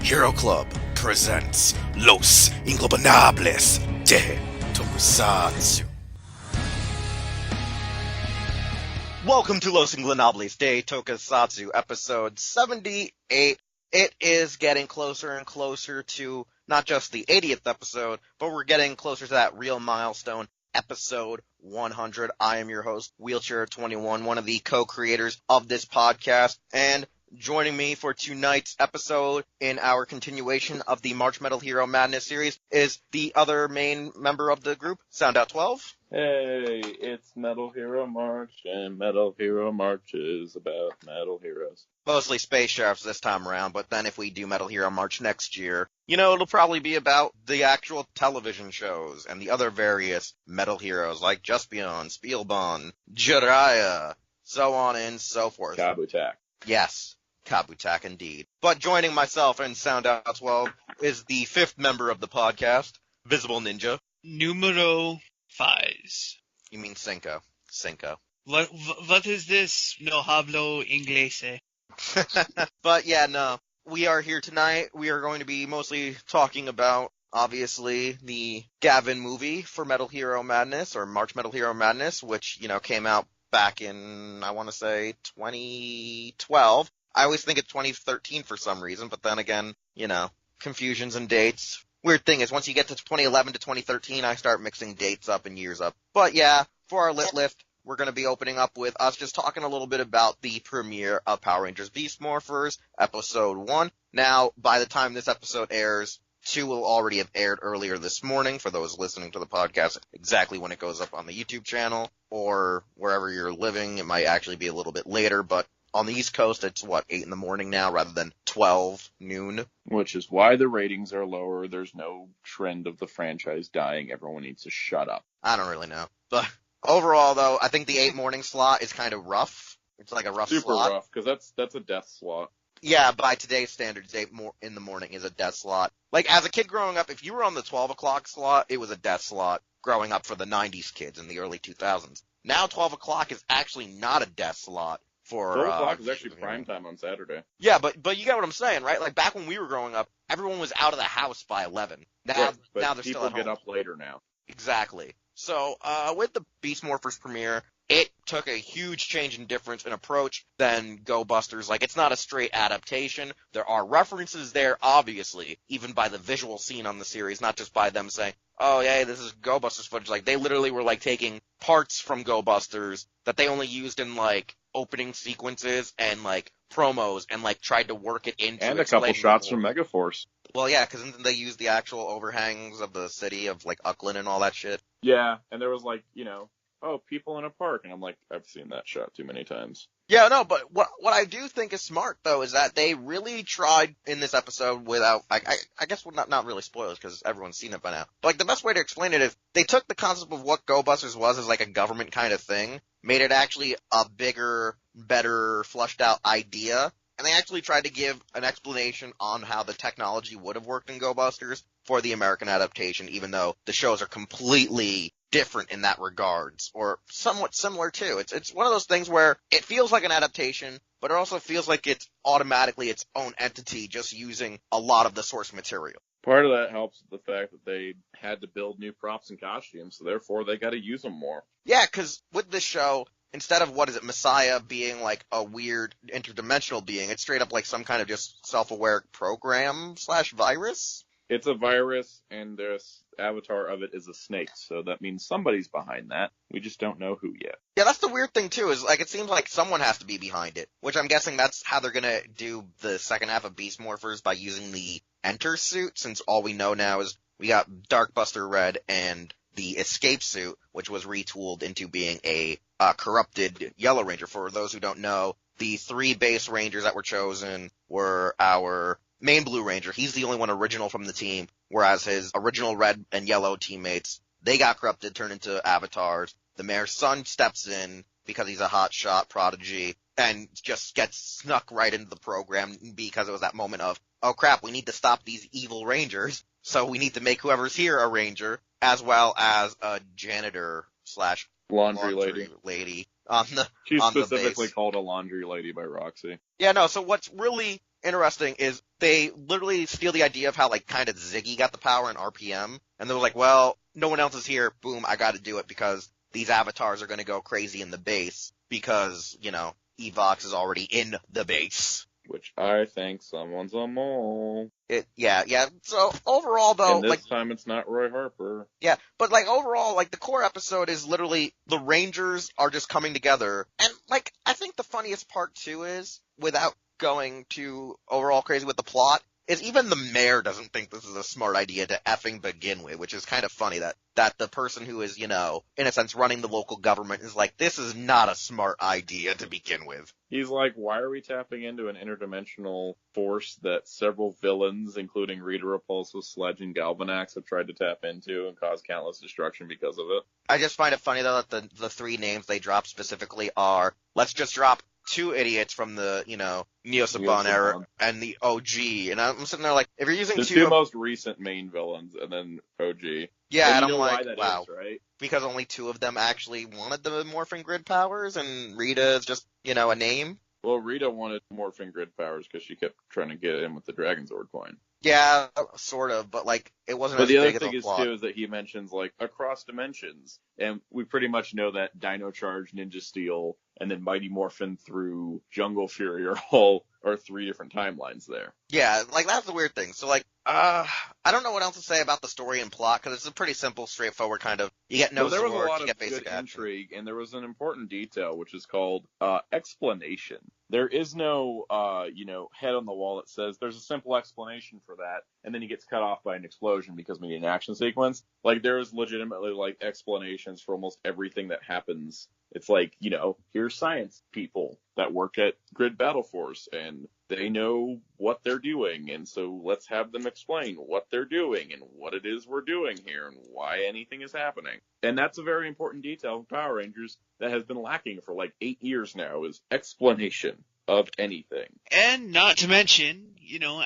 Hero Club presents Los Ingobernables de Tokusatsu. Welcome to Los Ingobernables de Tokusatsu, episode 78. It is getting closer and closer to not just the 80th episode, but we're getting closer to that real milestone, episode 100. I am your host, Wheelchair21, one of the co-creators of this podcast, and joining me for tonight's episode in our continuation of the March Metal Hero Madness series is the other main member of the group, Soundout12. Hey, it's Metal Hero March, and Metal Hero March is about metal heroes. Mostly space sheriffs this time around, but then if we do Metal Hero March next year, it'll probably be about the actual television shows and the other various metal heroes like Just Beyond, Spielbahn, Jiraiya, so on and so forth. Kabutak. Yes, Kabutak indeed. But joining myself and Soundout12 is the fifth member of the podcast, Visible Ninja. Numero 5. You mean Cinco. Cinco. What is this? No hablo inglese. But yeah, no. We are here tonight. We are going to be mostly talking about, obviously, the Gavan movie for Metal Hero Madness, or March Metal Hero Madness, which, came out back in, I want to say, 2012. I always think it's 2013 for some reason, but then again, confusions and dates. Weird thing is, once you get to 2011 to 2013, I start mixing dates up and years up. But yeah, for our lit lift, we're going to be opening up with us just talking a little bit about the premiere of Power Rangers Beast Morphers, episode 1. Now, by the time this episode airs, 2 will already have aired earlier this morning for those listening to the podcast, exactly when it goes up on the YouTube channel, or wherever you're living. It might actually be a little bit later, but on the East Coast, it's 8 in the morning now rather than 12 noon. Which is why the ratings are lower. There's no trend of the franchise dying. Everyone needs to shut up. I don't really know. But overall, though, I think the 8 morning slot is kind of rough. It's like a rough Super slot. Super rough, because that's a death slot. Yeah, by today's standards, 8 in the morning is a death slot. Like, as a kid growing up, if you were on the 12 o'clock slot, it was a death slot growing up for the 90s kids in the early 2000s. Now 12 o'clock is actually not a death slot. 12 o'clock is actually prime time on Saturday. Yeah, but you get what I'm saying, right? Like, back when we were growing up, everyone was out of the house by 11. Now, right, but now they're people still at get home. up later now. Exactly. So, with the Beast Morphers premiere, it took a huge change in difference in approach than Go-Busters. Like, it's not a straight adaptation. There are references there, obviously, even by the visual scene on the series, not just by them saying, oh, yeah, this is Go-Busters footage. Like, they literally were, taking parts from Go-Busters that they only used in, opening sequences and, promos and, tried to work it into. And a couple shots from Megaforce. Well, yeah, because then they used the actual overhangs of the city of, Uckland and all that shit. Yeah, and there was, people in a park, and I'm like, I've seen that shot too many times. Yeah, no, but what I do think is smart, though, is that they really tried in this episode without, I guess not really spoilers, because everyone's seen it by now. But, the best way to explain it is, they took the concept of what Go-Busters was as, a government kind of thing, made it actually a bigger, better, flushed-out idea, and they actually tried to give an explanation on how the technology would have worked in Go-Busters for the American adaptation, even though the shows are completely different in that regards, or somewhat similar too. It's one of those things where it feels like an adaptation, but it also feels like it's automatically its own entity, just using a lot of the source material. Part of that helps with the fact that they had to build new props and costumes, so therefore they got to use them more. Yeah, because with this show, instead of, Messiah being a weird interdimensional being, it's straight up some kind of just self-aware program / virus. It's a virus, and this avatar of it is a snake, so that means somebody's behind that. We just don't know who yet. Yeah, that's the weird thing, too, is, it seems like someone has to be behind it, which I'm guessing that's how they're gonna do the second half of Beast Morphers, by using the Enter suit, since all we know now is we got Darkbuster Red and the Escape suit, which was retooled into being a corrupted Yellow Ranger. For those who don't know, the 3 base Rangers that were chosen were our main Blue Ranger. He's the only one original from the team, whereas his original Red and Yellow teammates, they got corrupted, turned into avatars. The mayor's son steps in because he's a hotshot prodigy and just gets snuck right into the program because it was that moment of, oh crap, we need to stop these evil Rangers, so we need to make whoever's here a Ranger, as well as a janitor / laundry lady. on the She's on specifically the base. called a laundry lady by Roxy. Yeah, no, so what's really interesting is they literally steal the idea of how, like, kind of Ziggy got the power in RPM, and they were like, well, no one else is here, boom, I gotta do it because these avatars are gonna go crazy in the base because, Evox is already in the base. Which I think someone's a mole. Yeah. So overall, though, and this time it's not Roy Harper. Yeah, but like overall, like the core episode is literally the Rangers are just coming together, and like I think the funniest part too is, without going too overall crazy with the plot, is even the mayor doesn't think this is a smart idea to effing begin with, which is kind of funny that the person who is, in a sense, running the local government is like, this is not a smart idea to begin with. He's like, why are we tapping into an interdimensional force that several villains, including Rita Repulsa, Sledge, and Galvanax, have tried to tap into and cause countless destruction because of it? I just find it funny, though, that the three names they drop specifically are, let's just drop two idiots from the, Neo-Saban era and the OG. And I'm sitting there like, if you're using the two most recent main villains and then OG. Yeah, and I'm like, why that wow. is, right? Because only two of them actually wanted the morphing grid powers, and Rita is just, a name. Well, Rita wanted morphing grid powers because she kept trying to get in with the Dragon Zord coin. Yeah, sort of, but like it wasn't. But as the other big thing as a plot. too is that he mentions like across dimensions, and we pretty much know that Dino Charge, Ninja Steel, and then Mighty Morphin through Jungle Fury are three different timelines there. Yeah, like that's the weird thing. So like, I don't know what else to say about the story and plot because it's a pretty simple, straightforward kind of. You get no there was a swords, lot you of get basic good action. intrigue, and there was an important detail which is called explanation. There is no, head on the wall that says there's a simple explanation for that, and then he gets cut off by an explosion because we need an action sequence. Like, there is legitimately, like, explanations for almost everything that happens. It's like, here's science people that work at Grid Battleforce, and they know what they're doing, and so let's have them explain what they're doing and what it is we're doing here and why anything is happening. And that's a very important detail of Power Rangers that has been lacking for like 8 years now, is explanation of anything. And not to mention,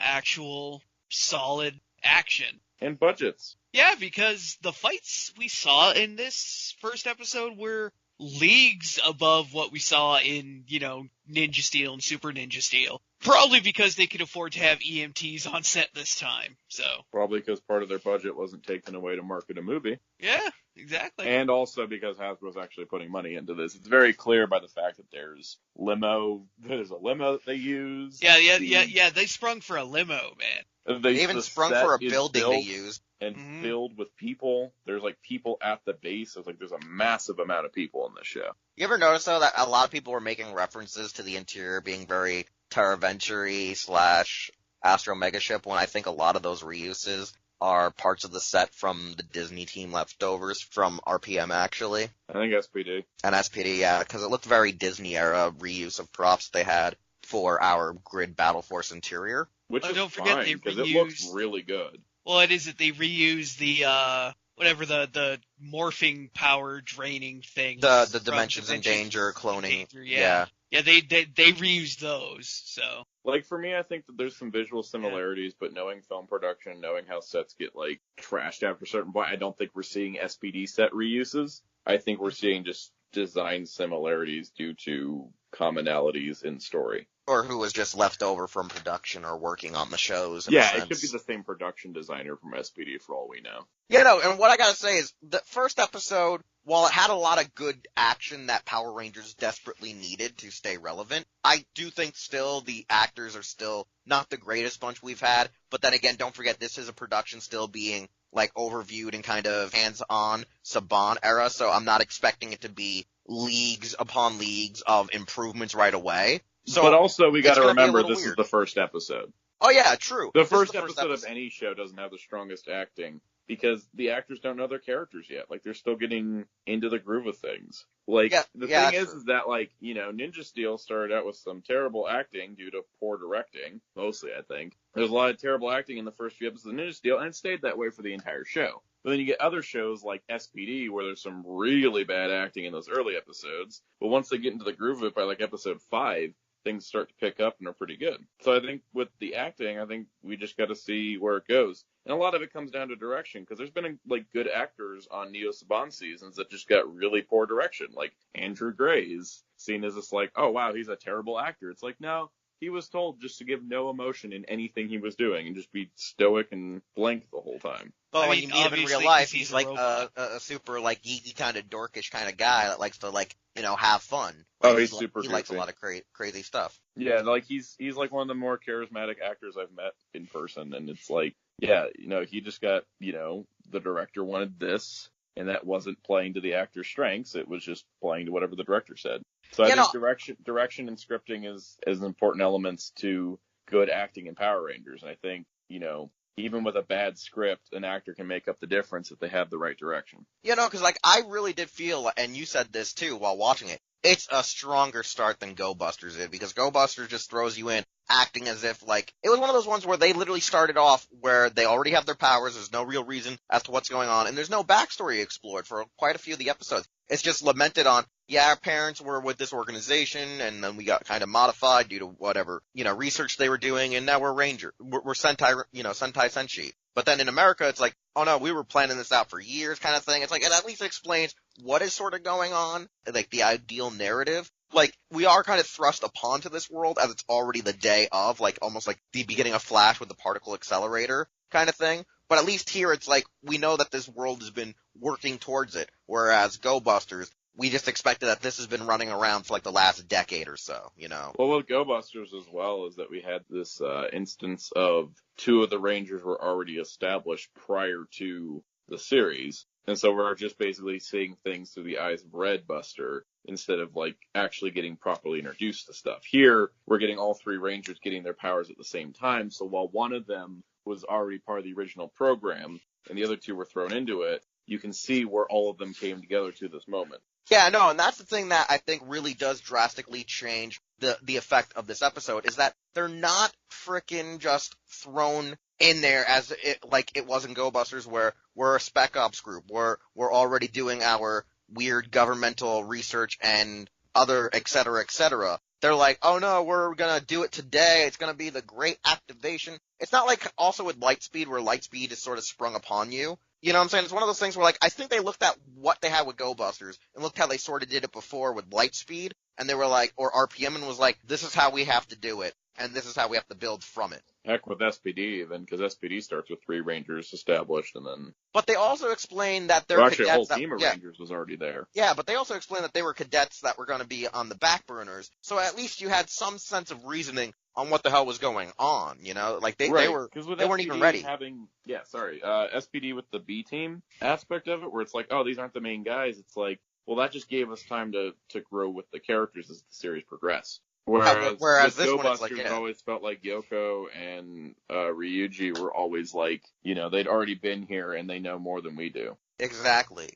actual solid action. And budgets. Yeah, because the fights we saw in this first episode were leagues above what we saw in, Ninja Steel and Super Ninja Steel. Probably because they could afford to have EMTs on set this time, so. Probably because part of their budget wasn't taken away to market a movie. Yeah, exactly. And also because Hasbro's actually putting money into this. It's very clear by the fact that there's a limo that they use. Yeah, they sprung for a limo, man. They even sprung for a building they used. And filled with people. There's like people at the base. It's like there's a massive amount of people in this show. You ever notice though that a lot of people were making references to the interior being very Terra Venturi / Astro Megaship, when I think a lot of those reuses are parts of the set from the Disney team leftovers from RPM actually. I think SPD. And SPD, yeah, because it looked very Disney era reuse of props they had for our Grid Battleforce interior. Which is don't forget fine, because it looks really good. Well, it is that they reuse the, the morphing power draining thing. The Dimensions in Danger cloning. Yeah. Yeah, they reused those, so. Like, for me, I think that there's some visual similarities, but knowing film production, knowing how sets get, like, trashed after a certain point, I don't think we're seeing SPD set reuses. I think we're seeing just design similarities due to commonalities in story. Or who was just left over from production or working on the shows. Yeah, it could be the same production designer from SPD for all we know. Yeah, no, and what I gotta say is, the first episode, while it had a lot of good action that Power Rangers desperately needed to stay relevant, I do think still the actors are still not the greatest bunch we've had, but then again, don't forget this is a production still being, like, overviewed and kind of hands-on Saban era, so I'm not expecting it to be leagues upon leagues of improvements right away. So, but also, we gotta remember this weird. is the first episode. Oh yeah, true. The first episode of any show doesn't have the strongest acting, because the actors don't know their characters yet. Like, they're still getting into the groove of things. Like, the thing is that, like, Ninja Steel started out with some terrible acting due to poor directing, mostly, I think. There's a lot of terrible acting in the first few episodes of Ninja Steel, and it stayed that way for the entire show. But then you get other shows like SPD, where there's some really bad acting in those early episodes, but once they get into the groove of it by, like, episode 5, things start to pick up and are pretty good. So I think with the acting, I think we just got to see where it goes. And a lot of it comes down to direction, because there's been, like, good actors on Neo Saban seasons that just got really poor direction. Like, Andrew Gray is seen as this, like, oh, wow, he's a terrible actor. It's like, no, he was told just to give no emotion in anything he was doing and just be stoic and blank the whole time. Well, when you meet him in real life, he's like a super like geeky kind of dorkish kind of guy that likes to have fun. Like, he's super. He likes a lot of crazy stuff. Yeah, like he's like one of the more charismatic actors I've met in person, and it's like, yeah, he just got, the director wanted this, and that wasn't playing to the actor's strengths. It was just playing to whatever the director said. So I think direction and scripting is important elements to good acting in Power Rangers, and I think, even with a bad script, an actor can make up the difference if they have the right direction. Because I really did feel, and you said this too while watching it, it's a stronger start than Go-Busters did, because Go-Busters just throws you in acting as if, it was one of those ones where they literally started off where they already have their powers, there's no real reason as to what's going on, and there's no backstory explored for quite a few of the episodes. It's just lamented on, our parents were with this organization, and then we got kind of modified due to whatever, research they were doing, and now we're Sentai, Sentai Senshi. But then in America, it's like, oh no, we were planning this out for years kind of thing. It's like, it at least explains what is sort of going on, like the ideal narrative. We are kind of thrust upon to this world as it's already the day of, almost like the beginning of Flash with the particle accelerator kind of thing. But at least here it's like, we know that this world has been working towards it, whereas Go-Busters, we just expected that this has been running around for the last decade or so, Well, with Go-Busters as well is that we had this instance of two of the Rangers were already established prior to the series. And so we're just basically seeing things through the eyes of Red Buster instead of actually getting properly introduced to stuff. Here, we're getting all three Rangers getting their powers at the same time. So while one of them was already part of the original program and the other two were thrown into it, you can see where all of them came together to this moment. Yeah, no, and that's the thing that I think really does drastically change the effect of this episode, is that they're not frickin' just thrown in there as it was in Go-Busters, where we're a spec ops group, we're already doing our weird governmental research and other et cetera, et cetera. They're like, oh no, we're gonna do it today, it's gonna be the great activation. It's not like also with Lightspeed, where Lightspeed is sort of sprung upon you. You know what I'm saying? It's one of those things where, I think they looked at what they had with Go-Busters and looked how they sort of did it before with Lightspeed, and they were like, or RPM, and was like, this is how we have to do it, and this is how we have to build from it. Heck, with S.P.D. even, because S.P.D. starts with 3 Rangers established, and then... But they also explained that they're cadets... Actually, a whole team of Rangers was already there. Yeah, but they also explained that they were cadets that were going to be on the back burners, so at least you had some sense of reasoning on what the hell was going on, They weren't even ready. SPD with the B team aspect of it, where it's like, oh, these aren't the main guys. It's like, well, that just gave us time to grow with the characters as the series progressed. Whereas this Go-Busters always felt like Yoko and Ryuji were always they'd already been here and they know more than we do. Exactly.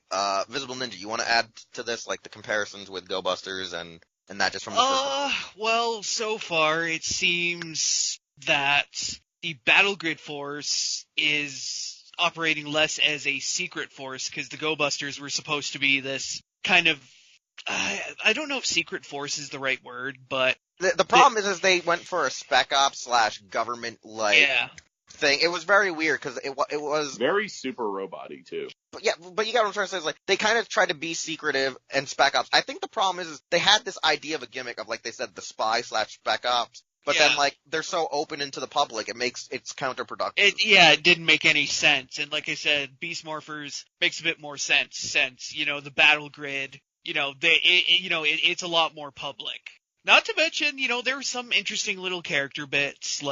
Visible Ninja, you want to add to this, the comparisons with Go-Busters and not just from the first one? Well, so far it seems that the Battle Grid Force is operating less as a secret force, because the Go-Busters were supposed to be this kind of... I don't know if secret force is the right word, but... The problem is they went for a spec ops / government thing. It was very weird, because it was... Very super robot-y, too. But you got what I'm trying to say, is they kind of tried to be secretive and spec ops. I think the problem is they had this idea of a gimmick of, they said, the spy / spec ops. But then, they're so open into the public, it's counterproductive. It didn't make any sense. And like I said, Beast Morphers makes a bit more sense. The Battle Grid... it's a lot more public. Not to mention, there were some interesting little character bits,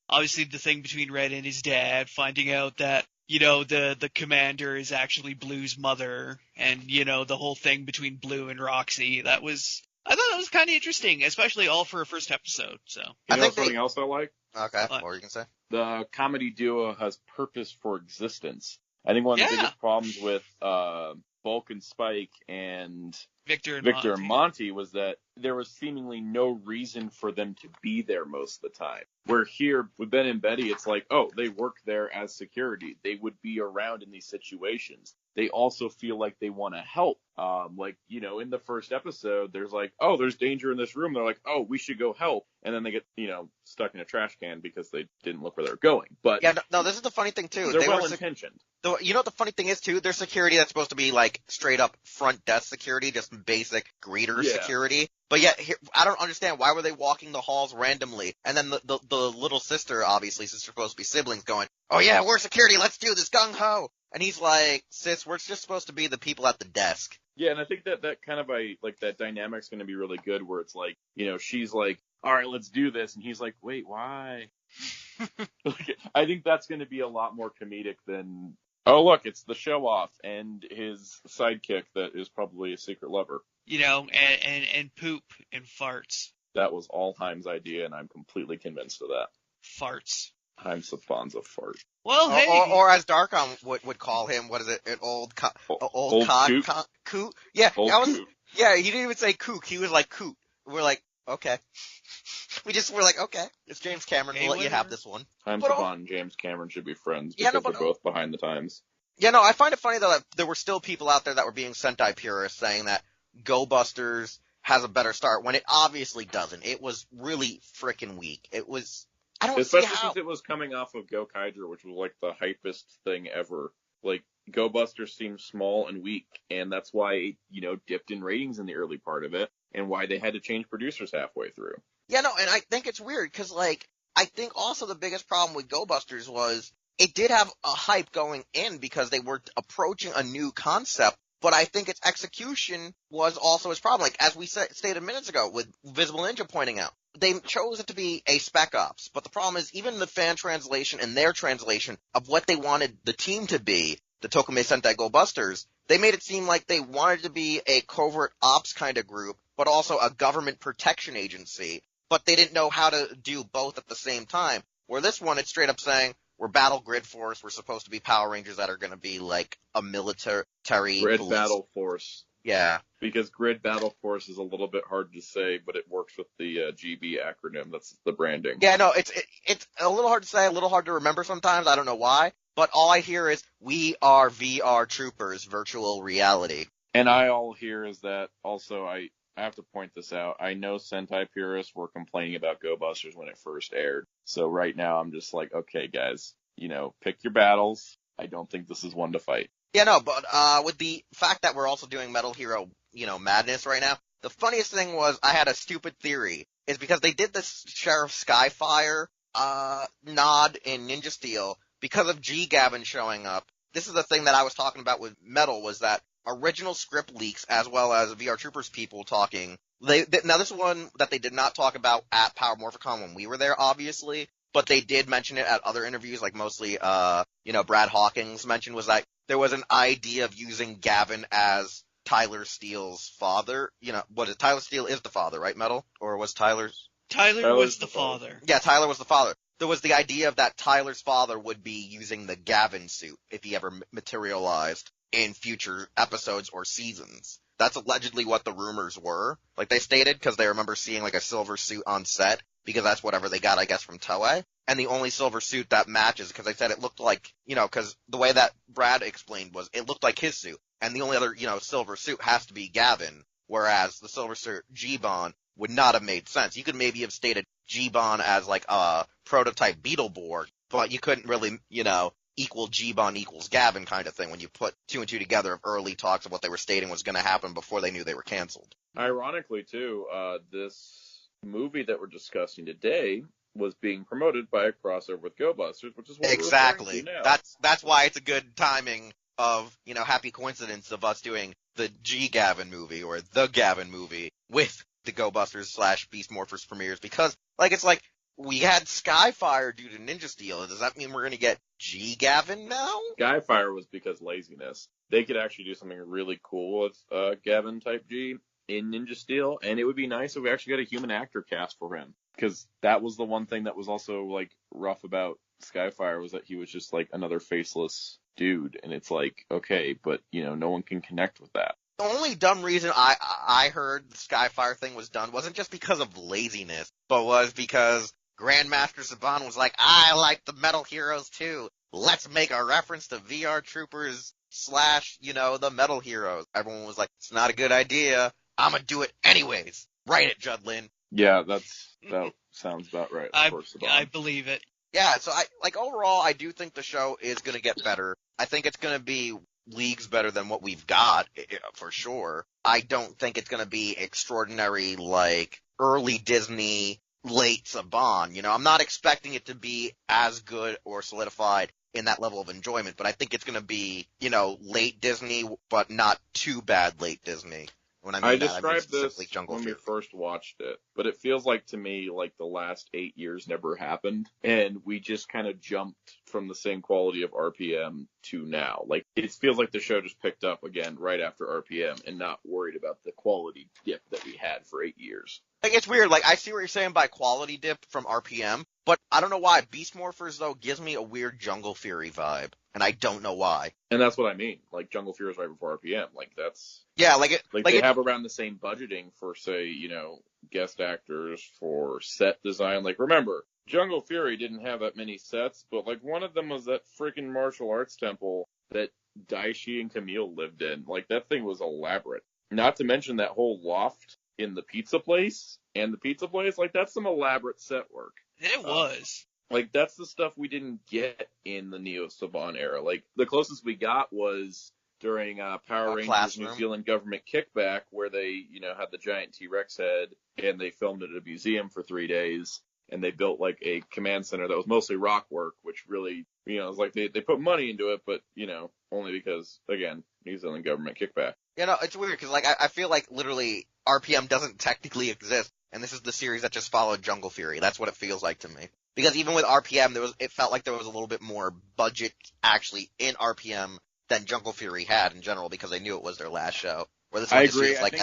obviously the thing between Red and his dad, finding out that, the commander is actually Blue's mother, and, the whole thing between Blue and Roxy. I thought that was kind of interesting, especially all for a first episode, so. Something else I like? Okay, what were you going to say? The comedy duo has purpose for existence. I think one of the biggest problems with, Bulk and Spike and Victor and Monty was that there was seemingly no reason for them to be there most of the time. Where here, with Ben and Betty, it's like, oh, they work there as security. They would be around in these situations. They also feel like they want to help. In the first episode, there's oh, there's danger in this room. They're like, oh, we should go help. and then they get, stuck in a trash can because they didn't look where they were going. But yeah, no, this is the funny thing too. They're well-intentioned. You know what the funny thing is too? Their security that's supposed to be like straight up front desk security, just basic greeter security. But yet, I don't understand, why were they walking the halls randomly? And then the little sister, obviously, since they're supposed to be siblings, going, "Oh yeah, we're security, let's do this, gung ho!" And he's like, "Sis, we're just supposed to be the people at the desk." Yeah, and I think that kind of that dynamic's going to be really good, where it's like, she's like, "All right, let's do this," and he's like, "Wait, why?" I think that's going to be a lot more comedic than, "Oh look, it's the show off and his sidekick that is probably a secret lover." And poop and farts. That was all Heim's idea, and I'm completely convinced of that. Farts. Heim Safanza fart. Well, hey. Or as Darkon would call him, what is it? An old coot? Yeah, yeah, he didn't even say kook. He was like coot. We're like, okay. We're like, okay. It's James Cameron. We'll let you have this one. Heim Saban and James Cameron should be friends because they're both behind the times. Yeah, no, I find it funny though that there were still people out there that were being Sentai purists saying that Go-Busters has a better start when it obviously doesn't. It was really freaking weak. It was, I don't see how. Especially since it was coming off of Gokaiger, which was like the hypest thing ever. Like, Go-Busters seemed small and weak, and that's why it, dipped in ratings in the early part of it, and why they had to change producers halfway through. Yeah, no, and I think it's weird, because, I think also the biggest problem with Go-Busters was it did have a hype going in because they were approaching a new concept, but I think its execution was also its problem. Like, as we stated minutes ago, with Visible Ninja pointing out, they chose it to be a Spec Ops, but the problem is even the fan translation and their translation of what they wanted the team to be, the Tokumei Sentai Go-Busters, they made it seem like they wanted to be a covert ops kind of group, but also a government protection agency, but they didn't know how to do both at the same time. Where this one, it's straight up saying, we're Battle Grid Force, we're supposed to be Power Rangers that are going to be like a military Grid police. Battle Force. Yeah. Because Grid Battle Force is a little bit hard to say, but it works with the GB acronym. That's the branding. Yeah, no, it's a little hard to say, a little hard to remember sometimes. I don't know why. But all I hear is, we are VR troopers, virtual reality. And all hear is that, also, I have to point this out. I know Sentai purists were complaining about Go-Busters when it first aired. So right now I'm just like, okay, guys, pick your battles. I don't think this is one to fight. Yeah, no, but with the fact that we're also doing Metal Hero, Madness right now, the funniest thing was I had a stupid theory. Is because they did this Sheriff Skyfire nod in Ninja Steel because of G Gavin showing up. This is the thing that I was talking about with Metal, was that original script leaks as well as VR Troopers people talking. Now this is one that they did not talk about at Power Morphicon when we were there, obviously, but they did mention it at other interviews, like mostly, Brad Hawkins mentioned, was that there was an idea of using Gavin as Tyler Steele's father. Tyler Steele is the father, right, Metal? Or was Tyler's? Tyler was the father. Yeah, Tyler was the father. There was the idea of that Tyler's father would be using the Gavin suit if he ever materialized in future episodes or seasons. That's allegedly what the rumors were. Like they stated, because they remember seeing like a silver suit on set, because that's whatever they got, I guess, from Toei. And the only silver suit that matches, because they said it looked like, because the way that Brad explained was it looked like his suit. And the only other, silver suit has to be Gavin, whereas the silver suit G-Bon would not have made sense. You could maybe have stated G-Bon as like a prototype Beetleborg, but you couldn't really, equal G-Bon equals Gavin kind of thing when you put two and two together of early talks of what they were stating was going to happen before they knew they were canceled. Ironically, too, this movie that we're discussing today was being promoted by a crossover with Go-Busters, which is what exactly. We're now. That's why it's a good timing of, happy coincidence of us doing the G-Gavin movie or the Gavin movie with the Go-Busters / Beast Morphers premieres, because, it's like, we had Skyfire due to Ninja Steel. Does that mean we're going to get G-Gavin now? Skyfire was because laziness. They could actually do something really cool with Gavan Type-G in Ninja Steel, and it would be nice if we actually got a human actor cast for him. Because that was the one thing that was also, rough about Skyfire, was that he was just, another faceless dude. And it's okay, but, no one can connect with that. The only dumb reason I heard the Skyfire thing was done wasn't just because of laziness, but was because Grandmaster Saban was like, I like the Metal Heroes too. Let's make a reference to VR Troopers / the Metal Heroes. Everyone was like, it's not a good idea. I'm gonna do it anyways. Write it, Judlin. Yeah, that sounds about right. I believe it. Yeah, so overall, I do think the show is going to get better. I think it's going to be leagues better than what we've got, for sure. I don't think it's going to be extraordinary like early Disney, late Saban. You know, I'm not expecting it to be as good or solidified in that level of enjoyment, but I think it's going to be, you know, late Disney, but not too bad late Disney. When I mean described this when we first watched it, but it feels like to me like the last 8 years never happened, and we just kind of jumped from the same quality of RPM to now. Like, it feels like the show just picked up again right after RPM and not worried about the quality dip that we had for 8 years. Like, it's weird. Like, I see what you're saying by quality dip from RPM, but I don't know why. Beast Morphers, though, gives me a weird Jungle Fury vibe, and I don't know why. And that's what I mean. Like, Jungle Fury is right before RPM. Like, that's... Yeah, they have around the same budgeting for, say, you know, guest actors, for set design. Like, remember, Jungle Fury didn't have that many sets, but, like, one of them was that freaking martial arts temple that Daishi and Camille lived in. Like, that thing was elaborate. Not to mention that whole loft in the pizza place, like, that's some elaborate set work. It was. Like, that's the stuff we didn't get in the Neo Saban era. Like, the closest we got was during Power Rangers Classroom. New Zealand government kickback, where they, you know, had the giant T-Rex head, and they filmed it at a museum for 3 days, and they built, like, a command center that was mostly rock work, which really, you know, it was like they put money into it, but, you know, only because, again, New Zealand government kickback. You know, it's weird, because, like, I feel like, literally, RPM doesn't technically exist, and this is the series that just followed Jungle Fury. That's what it feels like to me. Because even with RPM, it felt like there was a little bit more budget, actually, in RPM than Jungle Fury had in general, because they knew it was their last show. Where this one just feels like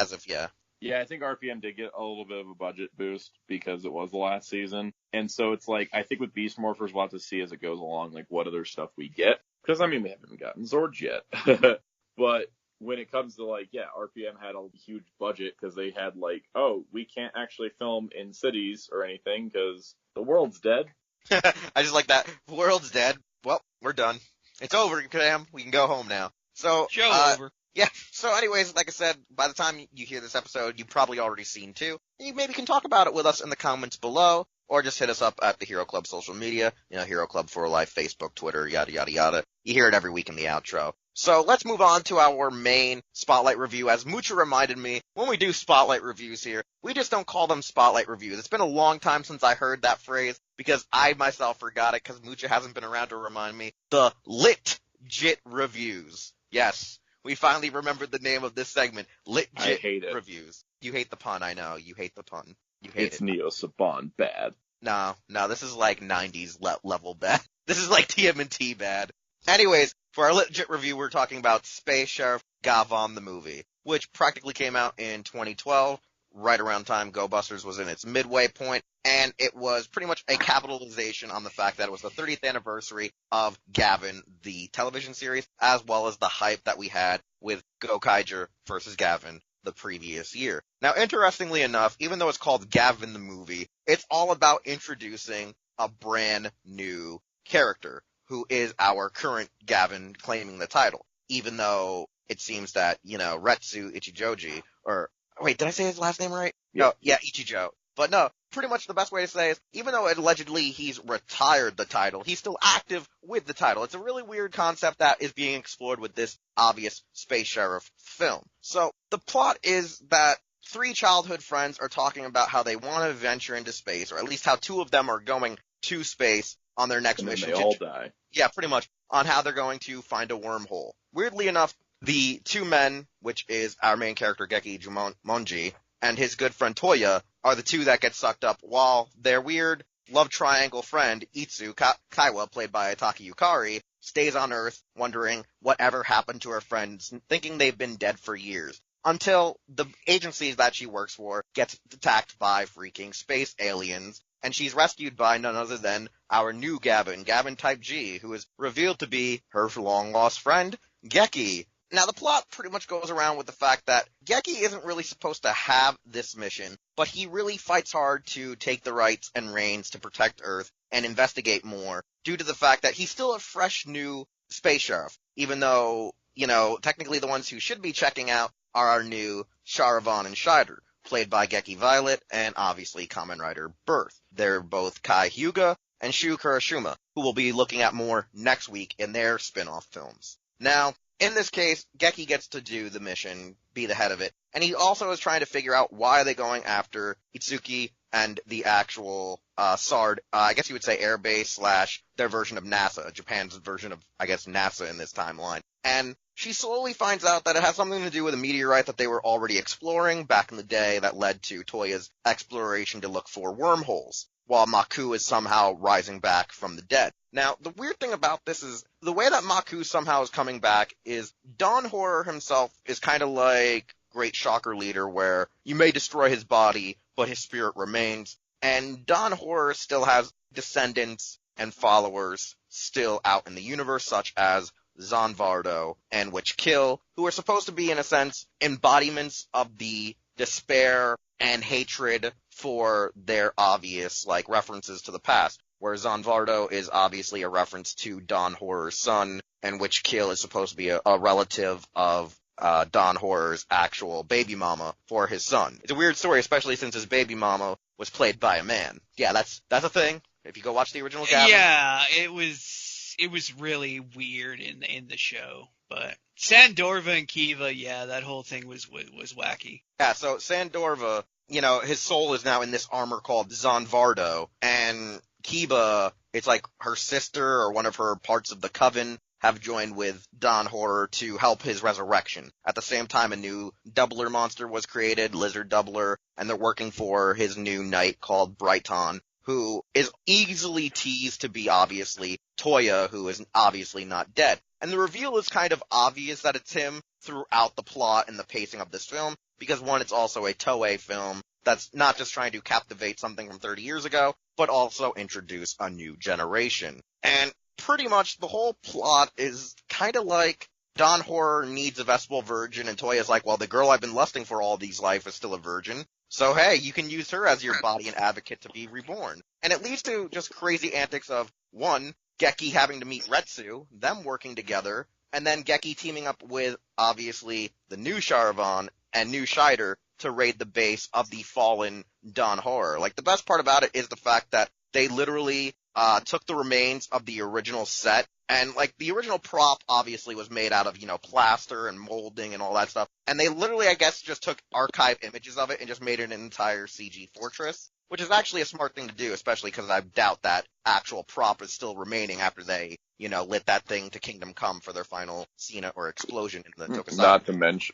Yeah, I think RPM did get a little bit of a budget boost because it was the last season. And so it's like, I think with Beast Morphers, we'll have to see as it goes along, like, what other stuff we get. Because, I mean, we haven't gotten Zords yet. But when it comes to, like, yeah, RPM had a huge budget because they had, like, oh, we can't actually film in cities or anything because the world's dead. I just like that. The world's dead. Well, we're done. It's over, Cam. We can go home now. So, show over. Yeah, so anyways, like I said, by the time you hear this episode, you've probably already seen 2. You maybe can talk about it with us in the comments below, or just hit us up at the Hero Club social media, you know, Hero Club for Life, Facebook, Twitter, yada, yada, yada. You hear it every week in the outro. So let's move on to our main Spotlight review. As Mucha reminded me, when we do Spotlight reviews here, we just don't call them Spotlight reviews. It's been a long time since I heard that phrase, because I myself forgot it, because Mucha hasn't been around to remind me. The Lit-Jit reviews. Yes. We finally remembered the name of this segment, Lit-Jit Reviews. You hate the pun, I know. You hate the pun. You hate it's Neo Saban bad. No, this is like 90s level bad. This is like TMNT bad. Anyways, for our Lit-Jit review, we're talking about Space Sheriff Gavan the movie, which practically came out in 2012, right around time Go-Busters was in its midway point, and it was pretty much a capitalization on the fact that it was the 30th anniversary of Gavan, the television series, as well as the hype that we had with Gokaiger versus Gavan the previous year. Now, interestingly enough, even though it's called Gavan the movie, it's all about introducing a brand new character, who is our current Gavan claiming the title, even though it seems that, you know, Retsu Ichijoji, or wait, did I say his last name right? Yeah. No, yeah, Ichijo. But no, pretty much the best way to say is, even though allegedly he's retired the title, he's still active with the title. It's a really weird concept that is being explored with this obvious Space Sheriff film. So, the plot is that 3 childhood friends are talking about how they want to venture into space, or at least how 2 of them are going to space on their next mission. They all die. Yeah, pretty much, on how they're going to find a wormhole. Weirdly enough, the 2 men, which is our main character, Geki Jumonji, and his good friend Toya, are the 2 that get sucked up, while their weird love triangle friend, Itsu Kaiwa, played by Ataki Yukari, stays on Earth, wondering whatever happened to her friends, thinking they've been dead for years, until the agencies that she works for gets attacked by freaking space aliens, and she's rescued by none other than our new Gavan Type-G, who is revealed to be her long-lost friend, Geki. Now, the plot pretty much goes around with the fact that Geki isn't really supposed to have this mission, but he really fights hard to take the rights and reins to protect Earth and investigate more, due to the fact that he's still a fresh new space sheriff, even though, you know, technically the ones who should be checking out are our new Sharavan and Shider, played by Geki Violet, and obviously Kamen Rider Birth. They're both Kai Hyuga and Shu Kurashima, who we'll be looking at more next week in their spin-off films. Now, in this case, Geki gets to do the mission, be the head of it, and he also is trying to figure out why they're going after Itsuki and the actual SARD, I guess you would say airbase / their version of NASA, Japan's version of, I guess, NASA in this timeline. And she slowly finds out that it has something to do with a meteorite that they were already exploring back in the day that led to Toya's exploration to look for wormholes, while Maku is somehow rising back from the dead. Now, the weird thing about this is, the way that Maku somehow is coming back is, Dawn Horror himself is kind of like Great Shocker Leader, where you may destroy his body, but his spirit remains, and Dawn Horror still has descendants and followers still out in the universe, such as Zanvardo and Witch Kill, who are supposed to be, in a sense, embodiments of the despair and hatred for their obvious, references to the past, where Zanvardo is obviously a reference to Dawn Horror's son, and Witch Kill is supposed to be a relative of Dawn Horror's actual baby mama for his son. It's a weird story, especially since his baby mama was played by a man. Yeah, that's a thing. If you go watch the original Gavin. Yeah, it was really weird in the show, but Sandorva and Kiva, yeah, that whole thing was wacky. Yeah, so Sandorva, his soul is now in this armor called Zanvardo, and Kiba, it's like her sister or one of her parts of the coven, have joined with Dawn Horror to help his resurrection. At the same time, a new doubler monster was created, Lizard Doubler, and they're working for his new knight called Brighton, who is easily teased to be, obviously, Toya, who is obviously not dead. And the reveal is kind of obvious that it's him throughout the plot and the pacing of this film, because one, it's also a Toei film that's not just trying to captivate something from 30 years ago, but also introduce a new generation. And pretty much the whole plot is kind of like Dawn Horror needs a Vestal virgin, and Toya's like, well, the girl I've been lusting for all these life is still a virgin, so hey, you can use her as your body and advocate to be reborn. And it leads to just crazy antics of, one, Geki having to meet Retsu, them working together, and then Geki teaming up with, obviously, the new Charavan and new Scheider to raid the base of the fallen Dawn Horror. The best part about it is the fact that they literally took the remains of the original set, and, the original prop obviously was made out of, plaster and molding and all that stuff, and they literally, I guess, just took archive images of it and just made it an entire CG fortress, which is actually a smart thing to do, especially because I doubt that actual prop is still remaining after they, lit that thing to Kingdom Come for their final scene or explosion in the Tokusatsu.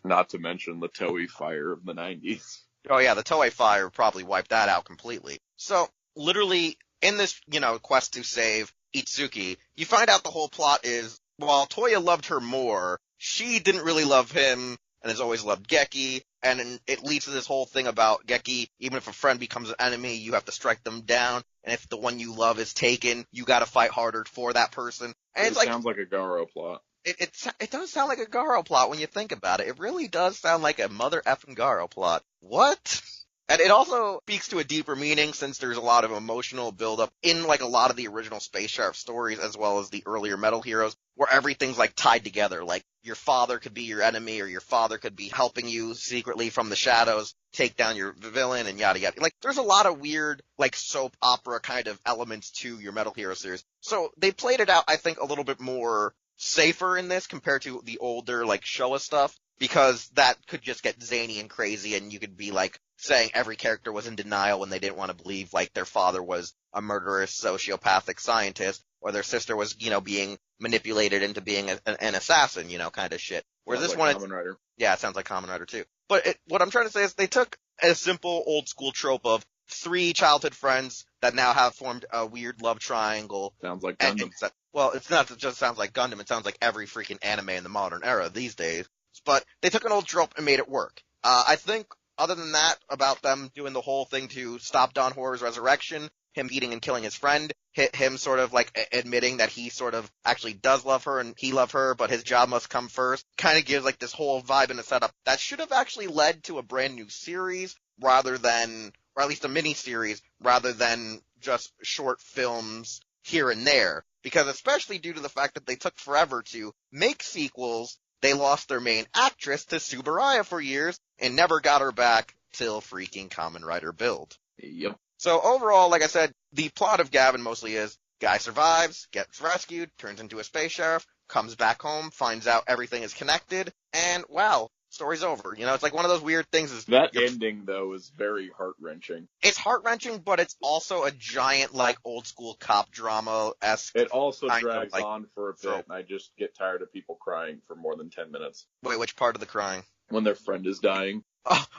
Not to mention the Toei fire of the 90s. Oh yeah, the Toei fire probably wiped that out completely. So, literally, in this, quest to save Itsuki, you find out the whole plot is, while Toya loved her more, she didn't really love him, and has always loved Geki, and it leads to this whole thing about Geki, even if a friend becomes an enemy, you have to strike them down, and if the one you love is taken, you gotta fight harder for that person. And it sounds like a Garo plot. It does sound like a Garo plot when you think about it. It really does sound like a mother effing Garo plot. What? And it also speaks to a deeper meaning, since there's a lot of emotional buildup in, a lot of the original Space Sharp stories, as well as the earlier Metal Heroes, where everything's, tied together. Your father could be your enemy, or your father could be helping you secretly from the shadows, take down your villain, and yada yada. There's a lot of weird, soap opera kind of elements to your Metal Hero series. So they played it out, I think, a little bit more safer in this compared to the older, Showa stuff, because that could just get zany and crazy, and you could be, saying every character was in denial when they didn't want to believe, their father was a murderous, sociopathic scientist, or their sister was, being manipulated into being an assassin, kind of shit. Whereas this one, Kamen Rider. Yeah, it sounds like Kamen Rider too. But what I'm trying to say is they took a simple old school trope of 3 childhood friends that now have formed a weird love triangle. Sounds like Gundam. Well, it's not that it just sounds like Gundam, it sounds like every freaking anime in the modern era these days. But they took an old trope and made it work. I think, other than that, about them doing the whole thing to stop Dawn Horror's resurrection, him eating and killing his friend, him sort of admitting that he sort of actually does love her and he love her, but his job must come first, kind of gives this whole vibe and a setup that should have actually led to a brand new series rather than, or at least a mini series, rather than just short films here and there. Because especially due to the fact that they took forever to make sequels, they lost their main actress to Subaraya for years and never got her back till freaking Kamen Rider build. Yep. So overall, like I said, the plot of Gavan mostly is guy survives, gets rescued, turns into a space sheriff, comes back home, finds out everything is connected, and wow, story's over. You know, it's like one of those weird things. That ending, though, is very heart-wrenching. It's heart-wrenching, but it's also a giant, like, old-school cop drama-esque. It also drags on for a bit, and I just get tired of people crying for more than 10 minutes. Wait, which part of the crying? When their friend is dying.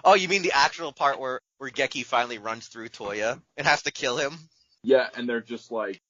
Oh, you mean the actual part where Geki finally runs through Toya and has to kill him? Yeah, and they're just like,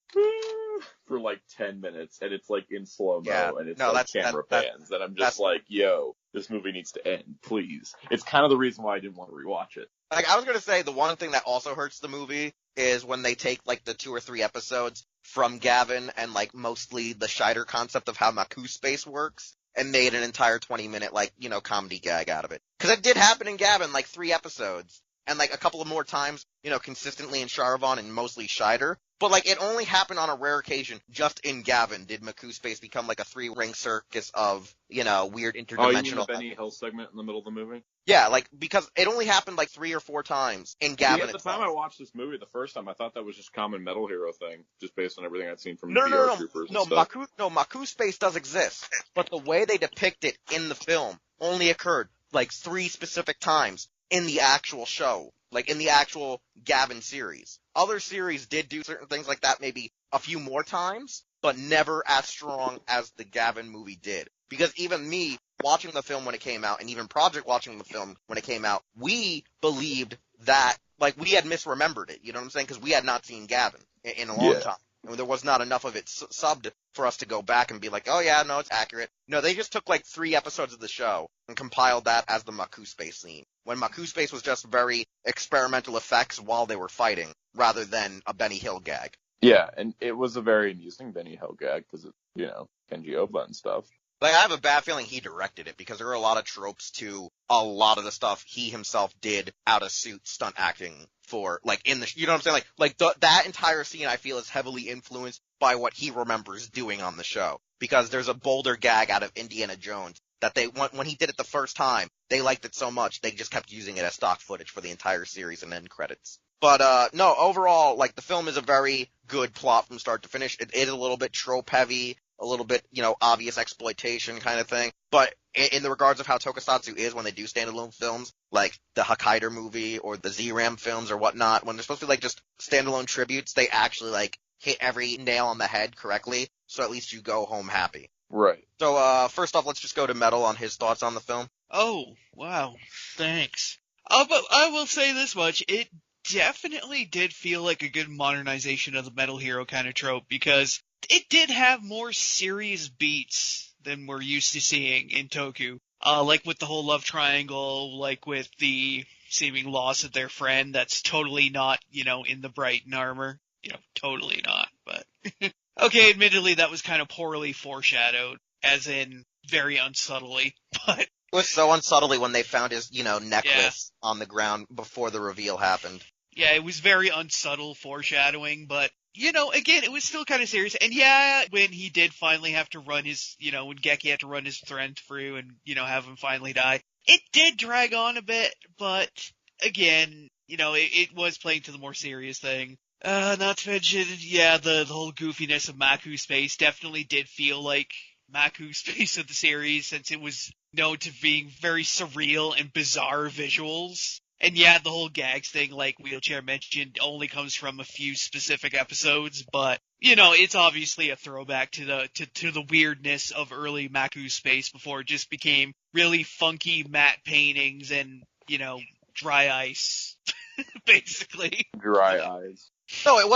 for like 10 minutes, and it's like in slow-mo, and it's camera pans, and I'm just like, yo, this movie needs to end, please. It's kind of the reason why I didn't want to rewatch it. Like, I was gonna say, the one thing that also hurts the movie is when they take, like, the 2 or 3 episodes from Gavan and, like, mostly the Shider concept of how Maku space works, and made an entire 20-minute, like, you know, comedy gag out of it. Because it did happen in Gavan, like, 3 episodes. And, like, a couple of more times, you know, consistently in Charavan and mostly Shider. But, like, it only happened on a rare occasion. Just in Gavan did Maku Space become, like, a 3-ring circus of, you know, weird interdimensional... Oh, you mean the Benny Hill segment in the middle of the movie? Yeah, like, because it only happened, like, 3 or 4 times in Gavan At the itself. time I watched this movie the first time, I thought that was just common Metal Hero thing, just based on everything I'd seen from VR Troopers and stuff. Maku Space does exist. But the way they depict it in the film only occurred, like, 3 specific times in the actual show. Like, in the actual Gavan series. Other series did do certain things like that maybe a few more times, but never as strong as the Gavan movie did. Because even me, watching the film when it came out, and even Projekt watching the film when it came out, we believed that, like, we had misremembered it, you know what I'm saying? Because we had not seen Gavan in a long time. And there was not enough of it subbed for us to go back and be like, oh yeah, no, it's accurate. No, they just took like 3 episodes of the show and compiled that as the Maku Space scene. When Maku Space was just very experimental effects while they were fighting, rather than a Benny Hill gag. Yeah, and it was a very amusing Benny Hill gag, because it's, you know, Kenji Ohba and stuff. Like, I have a bad feeling he directed it, because there are a lot of tropes to a lot of the stuff he himself did out of suit stunt acting for, like, in the, you know what I'm saying? Like that entire scene, I feel, is heavily influenced by what he remembers doing on the show. Because there's a Boulder gag out of Indiana Jones that they, when he did it the first time, they liked it so much, they just kept using it as stock footage for the entire series and end credits. But, no, overall, like, the film is a very good plot from start to finish. It is a little bit trope heavy, a little bit, you know, obvious exploitation kind of thing. But in the regards of how Tokusatsu is when they do standalone films, like the Hokkaido movie or the Z-Ram films or whatnot, when they're supposed to be, like, just standalone tributes, they actually, like, hit every nail on the head correctly, so at least you go home happy. Right. So, first off, let's just go to Metal on his thoughts on the film. Oh, wow. Thanks. But I will say this much. It definitely did feel like a good modernization of the Metal Hero kind of trope, because it did have more serious beats than we're used to seeing in Toku. Like with the whole love triangle, like with the seeming loss of their friend that's totally not, you know, in the Brighton armor. You know, totally not, but... Okay, admittedly, that was kind of poorly foreshadowed, as in very unsubtly, but... It was so unsubtly when they found his, you know, necklace on the ground before the reveal happened. Yeah, it was very unsubtle foreshadowing, but, you know, again, it was still kind of serious. And yeah, when he did finally have to run his, you know, when Geki had to run his friend through and, you know, have him finally die, it did drag on a bit, but, again, you know, it was playing to the more serious thing. Not to mention, yeah, the whole goofiness of Maku Space definitely did feel like Maku Space of the series, since it was known to being very surreal and bizarre visuals. And yeah, the whole gags thing, like Wheelchair mentioned, only comes from a few specific episodes, but, you know, it's obviously a throwback to the weirdness of early Maku Space before it just became really funky matte paintings and, you know, dry ice, basically. Dry eyes. No, it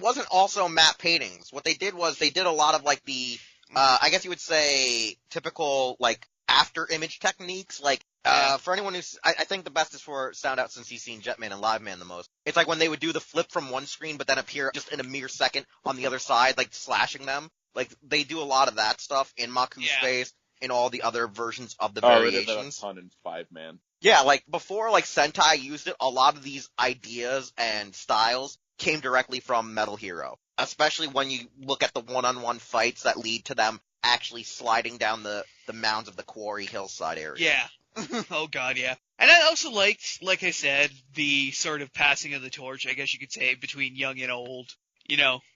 wasn't also matte paintings. What they did was they did a lot of, like, the, I guess you would say, typical, like, after image techniques. Like, for anyone who's, I think the best is for Sound Out, since he's seen Jetman and Liveman the most. It's like when they would do the flip from one screen but then appear just in a mere second on the other side, like, slashing them. Like, they do a lot of that stuff in Maku Space, in all the other versions of the variations. They did a ton in 5-Man. Yeah, like, before, like, Sentai used it, a lot of these ideas and styles came directly from Metal Hero, especially when you look at the one-on-one fights that lead to them actually sliding down the mounds of the quarry hillside area. Yeah. Oh god, yeah. And I also liked, like I said, the sort of passing of the torch, I guess you could say, between young and old.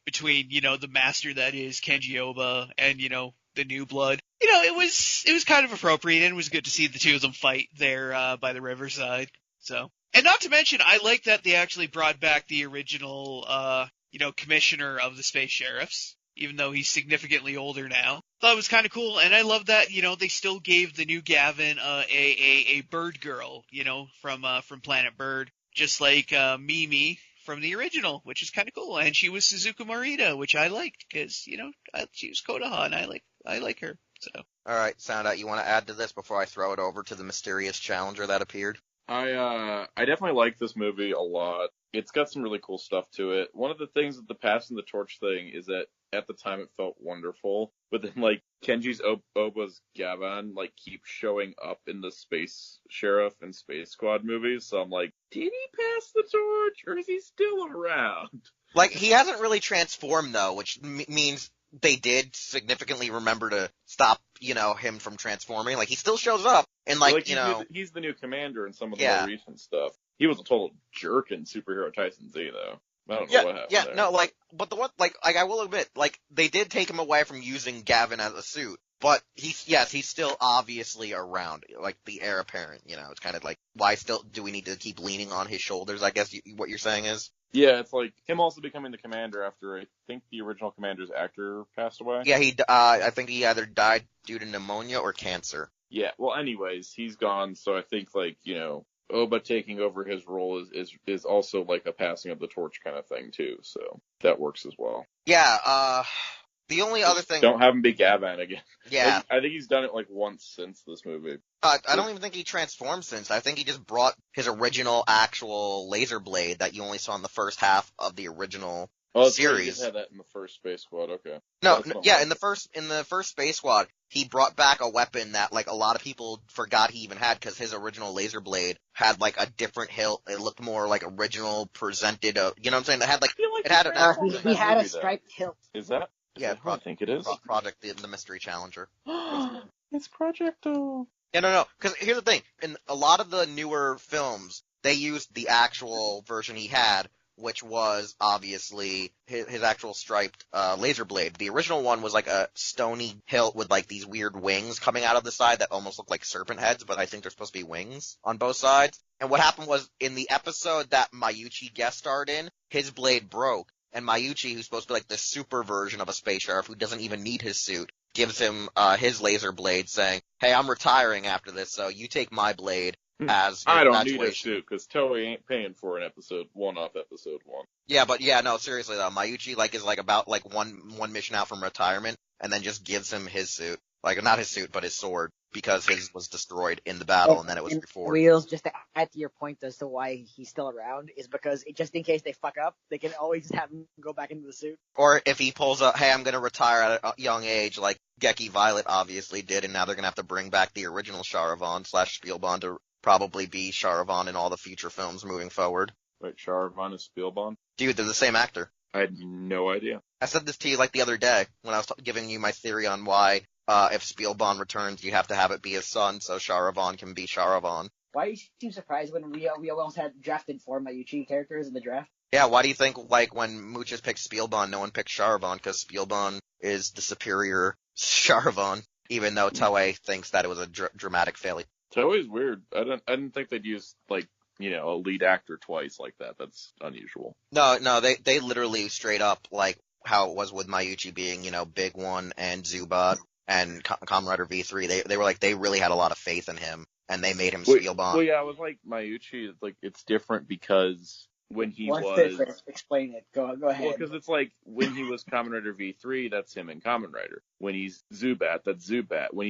Between, the master that is Kenji Ohba and, the new blood. It was kind of appropriate, and it was good to see the two of them fight there by the riverside. So, and not to mention, I like that they actually brought back the original, commissioner of the space sheriffs, even though he's significantly older now. Thought it was kind of cool, and I love that, they still gave the new Gavan a bird girl, from Planet Bird, just like Mimi from the original, which is kind of cool. And she was Suzuka Morita, which I liked because, she was Konoha, and I like her. So. All right, Sound Out, you want to add to this before I throw it over to the mysterious challenger that appeared? I definitely like this movie a lot. It's got some really cool stuff to it. One of the things with the passing the torch thing is that at the time it felt wonderful, but then Kenji's Ohba's Gavan keeps showing up in the Space Sheriff and Space Squad movies. So I'm like, did he pass the torch or is he still around? He hasn't really transformed though, which means they did significantly remember to stop, him from transforming. He still shows up and he's the new commander in some of the more recent stuff. He was a total jerk in Superhero Tyson Z though. I don't know what happened there. No, but the one, I will admit, they did take him away from using Gavan as a suit, but he's still obviously around, the heir apparent, it's kind of why still do we need to keep leaning on his shoulders, I guess what you're saying is? Yeah, it's him also becoming the commander after, I think the original commander's actor passed away. Yeah, I think he either died due to pneumonia or cancer. Yeah, well anyways, he's gone, so I think, Ohba taking over his role is also a passing of the torch kind of thing too, so that works as well. Yeah, the only other thing... Don't have him be Gavan again. Yeah. I think he's done it once since this movie. I don't even think he transformed since. I think he just brought his original actual laser blade that you only saw in the first half of the original series. He had that in the first Space Squad, okay. In the first Space Squad, he brought back a weapon that a lot of people forgot he even had because his original laser blade had a different hilt. It looked more original presented. You know what I'm saying? It had he had a striped hilt. Is that? Yeah, I think it is. Projekt, the mystery challenger. It's Projekt. Yeah, no. Because here's the thing: in a lot of the newer films, they used the actual version he had, which was obviously his actual striped laser blade. The original one was a stony hilt with these weird wings coming out of the side that almost look like serpent heads, but I think they're supposed to be wings on both sides. And what happened was, in the episode that Mayuchi guest starred in, his blade broke, and Mayuchi, who's supposed to be the super version of a space sheriff who doesn't even need his suit, gives him his laser blade saying, hey, I'm retiring after this, so you take my blade as your I don't graduation. need a suit, because Toei ain't paying for an episode 1 off episode 1. Yeah, but no, seriously though, Mayuchi is about one mission out from retirement, and then just gives him his suit. Not his suit, but his sword, because his was destroyed in the battle, and then it was reforged. Wheels, just to add to your point as to why he's still around, is because just in case they fuck up, they can always just have him go back into the suit. Or if he pulls up, hey, I'm gonna retire at a young age, like Geki Violet obviously did, and now they're gonna have to bring back the original Sharavan / Spielbahn to probably be Sharavan in all the future films moving forward. Wait, Sharavan is Spielbahn? Dude, they're the same actor. I had no idea. I said this to you the other day, when I was giving you my theory on why if Spielbahn returns, you have to have it be his son, so Sharavan can be Sharavan. Why do you seem surprised when we almost had drafted 4 Mayuchi characters in the draft? Yeah, why do you think, when Mooches picked Spielbahn, no one picked Sharavan, because Spielbahn is the superior Sharavan, even though Toei thinks that it was a dramatic failure. Toei's weird. I didn't think they'd use, a lead actor twice like that. That's unusual. No, they literally straight up, how it was with Mayuchi being, Big One and Zubat and Kamen Rider V3, they were they really had a lot of faith in him, and they made him Spielbahn. Well, yeah, it was Mayuchi, it's different because when he Explain it. Go ahead. Well, because it's when he was Kamen Rider V3, that's him in Kamen Rider. When he's Zubat, that's Zubat. When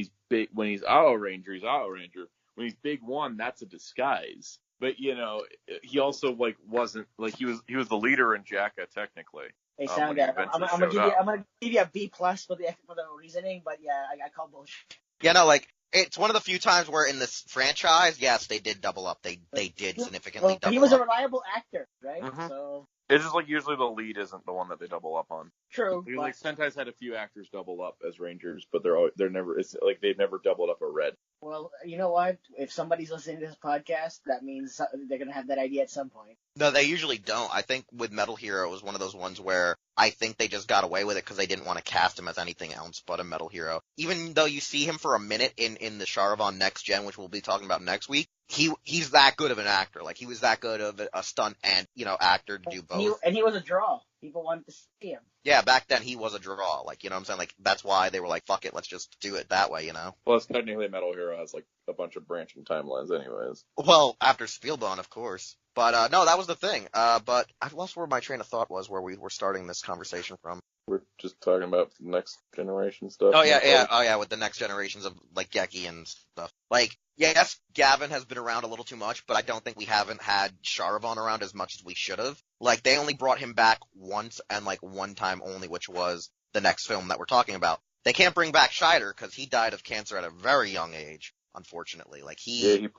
he's Ao Ranger, he's Ao Ranger. When he's Big One, that's a disguise. But, he also, wasn't, he was the leader in Jacka, technically. Hey, Sound Out. I'm gonna give you a B+ for the reasoning, but yeah, I call bullshit. Yeah, no, it's one of the few times where in this franchise, yes, they did double up. They did significantly double up. He was a reliable actor, right? Mm-hmm. So It's just like usually the lead isn't the one that they double up on. True. Because, like Sentai's had a few actors double up as Rangers, but they're never. It's like they've never doubled up a Red. Well, you know what? If somebody's listening to this podcast, that means they're gonna have that idea at some point. No, they usually don't. I think with Metal Hero, it was one of those ones where I think they just got away with it because they didn't want to cast him as anything else but a Metal Hero. Even though you see him for a minute in the Charavan Next Gen, which we'll be talking about next week, he's that good of an actor. Like, he was that good of a stunt and, actor to do both. And he was a draw. People wanted to see him. Yeah, back then he was a draw. Like, you know what I'm saying? Like, that's why they were like, fuck it, let's just do it that way, Plus, technically, Metal Hero has, like, a bunch of branching timelines anyways. Well, after Spielborn, of course. But, no, that was the thing. But I've lost where my train of thought was, where we were starting this conversation from. We're just talking about next generation stuff. Oh, yeah, with the next generations of, like, Geki and stuff. Like, yes, Gavan has been around a little too much, but I don't think we haven't had Charavan around as much as we should have. Like, they only brought him back once, and, like, one time only, which was the next film that we're talking about. They can't bring back Scheider, because he died of cancer at a very young age, unfortunately. Like, he's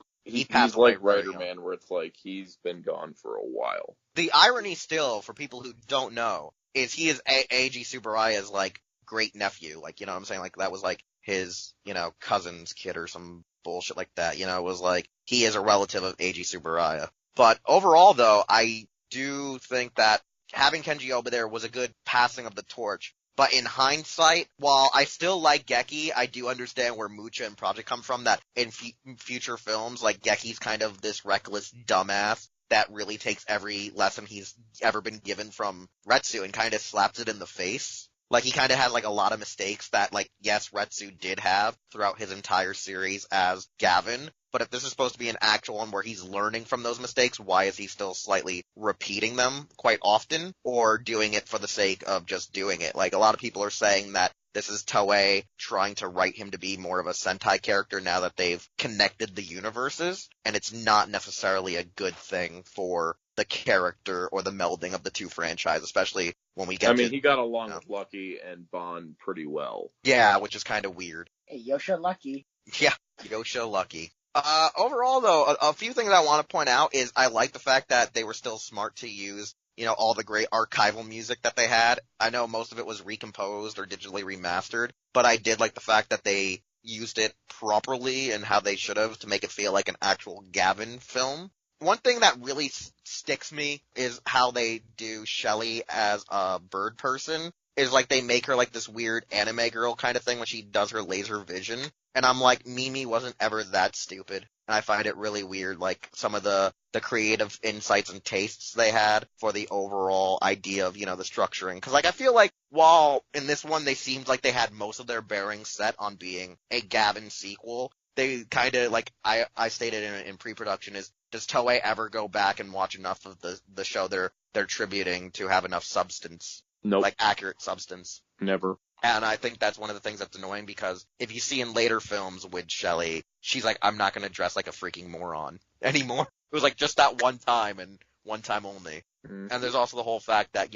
like Rider-Man, where it's like, he's been gone for a while. The irony still, for people who don't know, is he is Eiji Tsuburaya's, like, great nephew. Like, you know what I'm saying? Like, that was, like, his, cousin's kid or some bullshit like that. It was like, he is a relative of Eiji Tsuburaya. But overall, though, I do think that having Kenji Ohba there was a good passing of the torch. But in hindsight, while I still like Geki, I do understand where Mucha and Projekt come from, that in future films, like, Geki's kind of this reckless dumbass that really takes every lesson he's ever been given from Retsu and kind of slaps it in the face. Like, he kind of had, like, a lot of mistakes that, like, yes, Retsu did have throughout his entire series as Gavan, but if this is supposed to be an actual one where he's learning from those mistakes, why is he still slightly repeating them quite often, or doing it for the sake of just doing it? Like, a lot of people are saying that this is Toei trying to write him to be more of a Sentai character now that they've connected the universes, and it's not necessarily a good thing for the character or the melding of the two franchises, especially when we get he got along with Lucky and Bond pretty well. Yeah, which is kind of weird. Hey, Yosha Lucky. Yeah, Yosha Lucky. Overall, though, a few things I want to point out is I like the fact that they were still smart to use, all the great archival music that they had. I know most of it was recomposed or digitally remastered, but I did like the fact that they used it properly and how they should have to make it feel like an actual Gavan film. One thing that really sticks me is how they do Shelly as a bird person. Is like they make her like this weird anime girl kind of thing when she does her laser vision. And I'm like, Mimi wasn't ever that stupid. And I find it really weird, like, some of the creative insights and tastes they had for the overall idea of, the structuring. Because, like, I feel like while in this one they seemed like they had most of their bearings set on being a Gavan sequel, they kind of, like, I stated in pre-production is, does Toei ever go back and watch enough of the show they're tributing to have enough substance? Nope. Like, accurate substance. Never. And I think that's one of the things that's annoying, because if you see in later films with Shelly, she's like, I'm not going to dress like a freaking moron anymore. It was like just that one time and one time only. Mm-hmm. And there's also the whole fact that,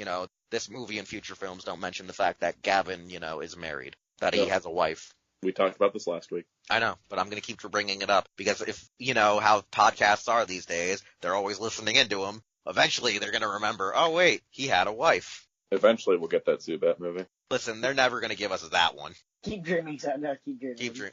this movie and future films don't mention the fact that Gavan, is married, that he has a wife. We talked about this last week. I know, but I'm going to keep bringing it up, because if, how podcasts are these days, they're always listening into them. Eventually they're going to remember, oh wait, he had a wife. Eventually we'll get that Zubat movie. Listen, they're never going to give us that one. Keep dreaming, son. No, keep dreaming. Keep dreaming.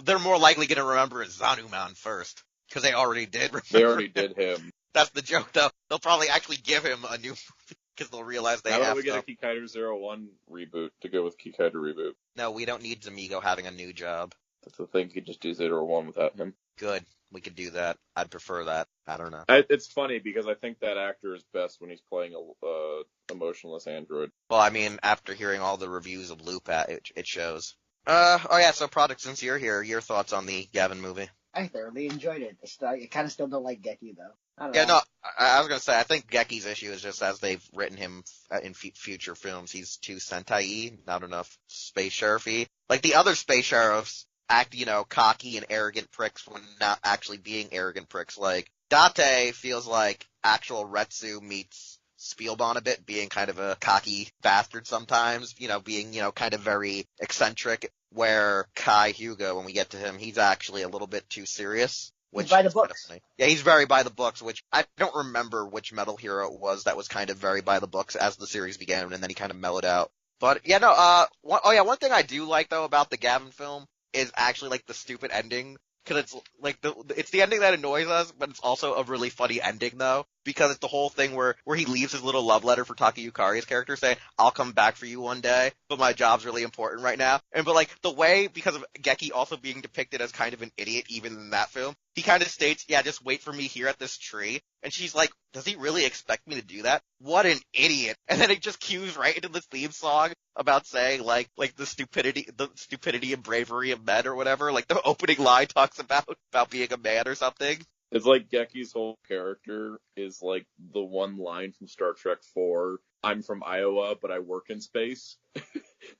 They're more likely going to remember Zanuman first, because they already did remember. They already did him. That's the joke, though. They'll probably actually give him a new movie, because they'll realize they have to. How about we get a Kikaider 01 reboot to go with Kikaider Reboot? No, we don't need Zamigo having a new job. That's the thing. You could just do 01 without him. Good. We could do that. I'd prefer that. I don't know. It's funny, because I think that actor is best when he's playing a emotionless android. Well, I mean, after hearing all the reviews of Lupat, it shows. So Projekt, since you're here, your thoughts on the Gavan movie? I thoroughly enjoyed it. I kind of still don't like Geki, though. I don't know. No, I was going to say, I think Geki's issue is just as they've written him in future films, he's too Sentai-y, not enough Space Sheriff-y. Like, the other Space Sheriffs act, cocky and arrogant pricks when not actually being arrogant pricks. Like, Date feels like actual Retsu meets Spielborn a bit, being kind of a cocky bastard sometimes, being, kind of very eccentric, where Kai Hugo, when we get to him, he's actually a little bit too serious. Which he's by the is kind of books. funny. Yeah, he's very by the books, which I don't remember which Metal Hero it was that was kind of very by the books as the series began, and then he kind of mellowed out. But yeah, no, one thing I do like though about the Gavan film is actually like the stupid ending. Cause it's like it's the ending that annoys us, but it's also a really funny ending though, because it's the whole thing where he leaves his little love letter for Taka Yukari's character saying, I'll come back for you one day, but my job's really important right now. But like the way, because of Geki also being depicted as kind of an idiot even in that film, he kind of states, yeah, just wait for me here at this tree. And she's like, does he really expect me to do that? What an idiot. And then it just cues right into this theme song about saying like the stupidity and bravery of men or whatever. Like the opening line talks about being a man or something. It's like Geki's whole character is like the one line from Star Trek 4, I'm from Iowa, but I work in space.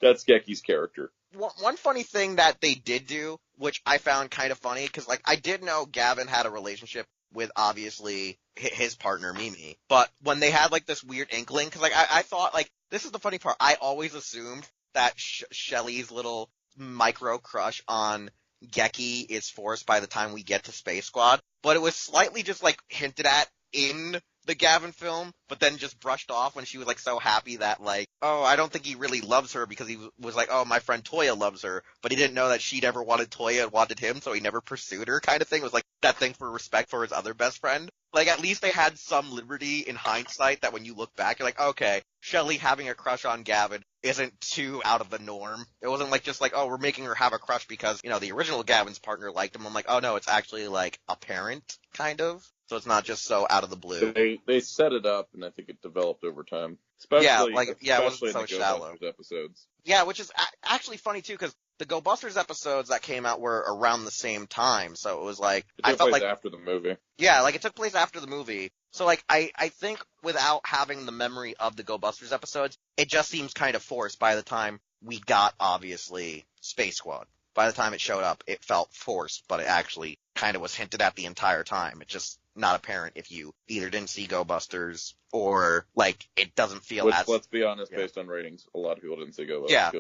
That's Geki's character. One funny thing that they did do, which I found kind of funny, because like I did know Gavan had a relationship with obviously his partner Mimi, but when they had like this weird inkling, because like I thought like this is the funny part, I always assumed that Shelly's little micro crush on Geki is forced by the time we get to Space Squad, but it was slightly just like hinted at in the Gavan film, but then just brushed off when she was like so happy that like, oh, I don't think he really loves her, because he was like, oh, my friend Toya loves her, but he didn't know that she never wanted Toya and wanted him, so he never pursued her kind of thing. It was like that thing for respect for his other best friend. Like at least they had some liberty in hindsight that when you look back, you're like, okay, Shelly having a crush on Gavan isn't too out of the norm. It wasn't like just like, oh, we're making her have a crush because, you know, the original Gavan's partner liked him. I'm like, oh no, it's actually like apparent, kind of. So it's not just so out of the blue. They set it up, and I think it developed over time. Especially, it wasn't so in the shallow. Go-Busters episodes. Yeah, which is actually funny too, because the Go-Busters episodes that came out were around the same time, so it was like It took place after the movie. Yeah, like it took place after the movie. So like I think without having the memory of the Go-Busters episodes, it just seems kind of forced by the time we got obviously Space Squad. By the time it showed up, it felt forced, but it actually kind of was hinted at the entire time. It just not apparent if you either didn't see Go-Busters or like it doesn't feel as. Let's be honest, based on ratings, a lot of people didn't see Ghostbusters. Yeah.